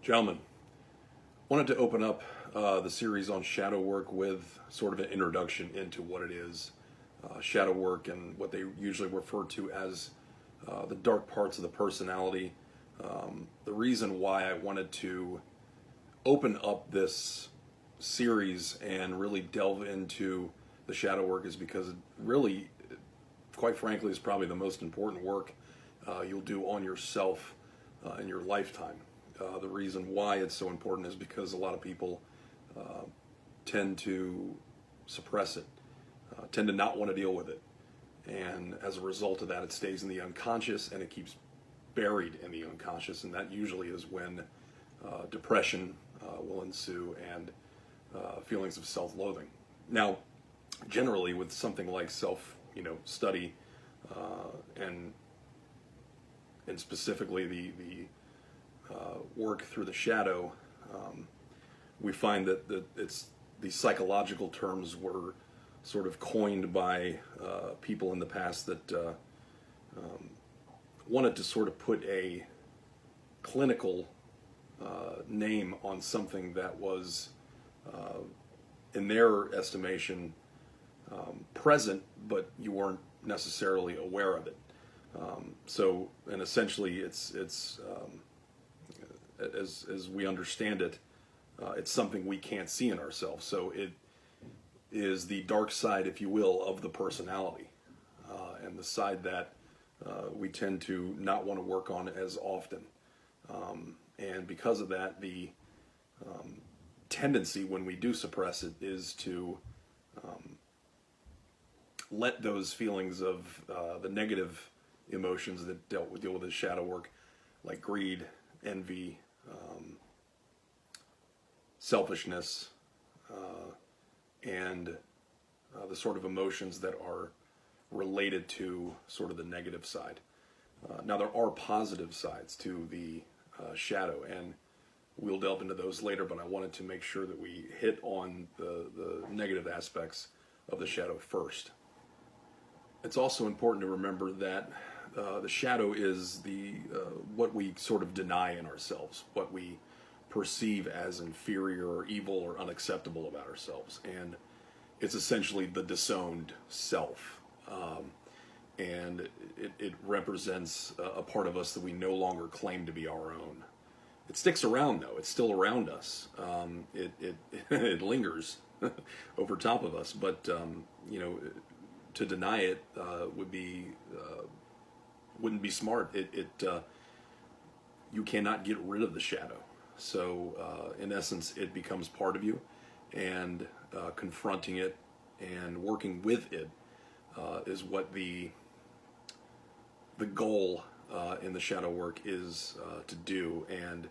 Gentlemen, wanted to open up the series on shadow work with sort of an introduction into what it is, shadow work, and what they usually refer to as the dark parts of the personality. The reason why I wanted to open up this series and really delve into the shadow work is because it really, quite frankly, is probably the most important work you'll do on yourself in your lifetime. The reason why it's so important is because a lot of people tend to suppress it, tend to not want to deal with it. And as a result of that, it stays in the unconscious and it keeps buried in the unconscious. And that usually is when depression will ensue and feelings of self-loathing. Now, generally with something like study and specifically the work through the shadow, we find that it's these psychological terms were sort of coined by people in the past that wanted to sort of put a clinical name on something that was, in their estimation, present, but you weren't necessarily aware of it. And essentially, it's as we understand it, it's something we can't see in ourselves. So it is the dark side, if you will, of the personality, and the side that we tend to not want to work on as often. And because of that, the tendency when we do suppress it is to let those feelings of the negative emotions that deal with the shadow work, like greed, envy, selfishness, and the sort of emotions that are related to sort of the negative side. Now, there are positive sides to the shadow, and we'll delve into those later, but I wanted to make sure that we hit on the negative aspects of the shadow first. It's also important to remember that the shadow is what we sort of deny in ourselves, what we perceive as inferior or evil or unacceptable about ourselves. And it's essentially the disowned self. And it represents a part of us that we no longer claim to be our own. It sticks around, though. It's still around us. It lingers over top of us. But, to deny it wouldn't be smart. You cannot get rid of the shadow. So in essence, it becomes part of you, and confronting it and working with it is what the goal in the shadow work is to do. And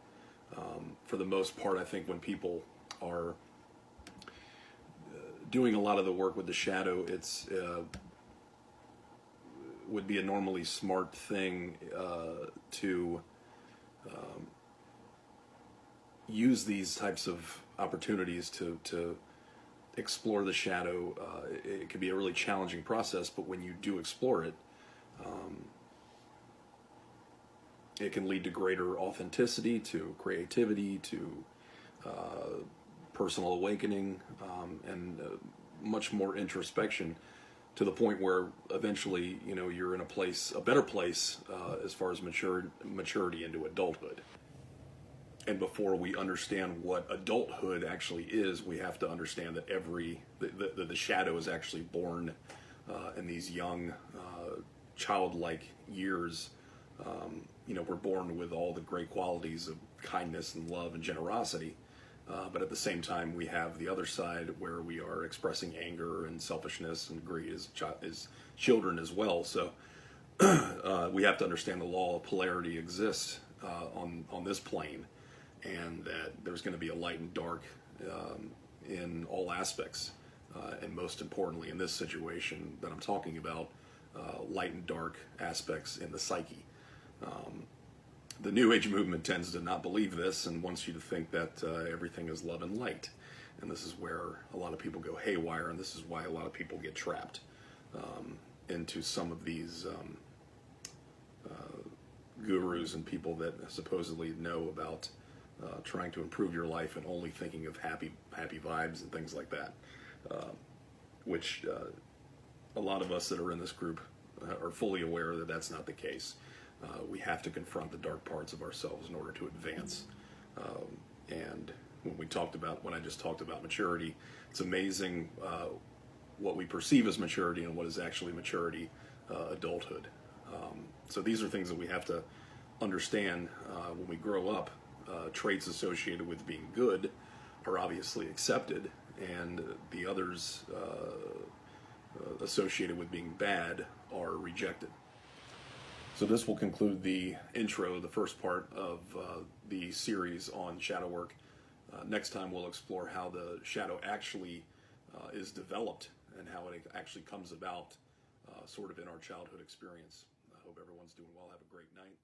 for the most part, I think when people are doing a lot of the work with the shadow, it's would be a normally smart thing to use these types of opportunities to explore the shadow. It can be a really challenging process, but when you do explore it, it can lead to greater authenticity, to creativity, to personal awakening, and much more introspection, to the point where eventually, you're in a better place as far as maturity into adulthood. And before we understand what adulthood actually is, we have to understand that the shadow is actually born in these young, childlike years. We're born with all the great qualities of kindness and love and generosity. But at the same time, we have the other side where we are expressing anger and selfishness and greed as children as well. So we have to understand the law of polarity exists on this plane, and that there's going to be a light and dark in all aspects. And most importantly, in this situation that I'm talking about, light and dark aspects in the psyche. The New Age movement tends to not believe this and wants you to think that everything is love and light. And this is where a lot of people go haywire, and this is why a lot of people get trapped into some of these gurus and people that supposedly know about trying to improve your life and only thinking of happy vibes and things like that, which a lot of us that are in this group are fully aware that that's not the case. We have to confront the dark parts of ourselves in order to advance. And when I just talked about maturity, it's amazing what we perceive as maturity and what is actually maturity, adulthood. So these are things that we have to understand when we grow up. Traits associated with being good are obviously accepted, and the others associated with being bad are rejected. So this will conclude the intro, the first part of the series on shadow work. Next time we'll explore how the shadow actually is developed and how it actually comes about sort of in our childhood experience. I hope everyone's doing well. Have a great night.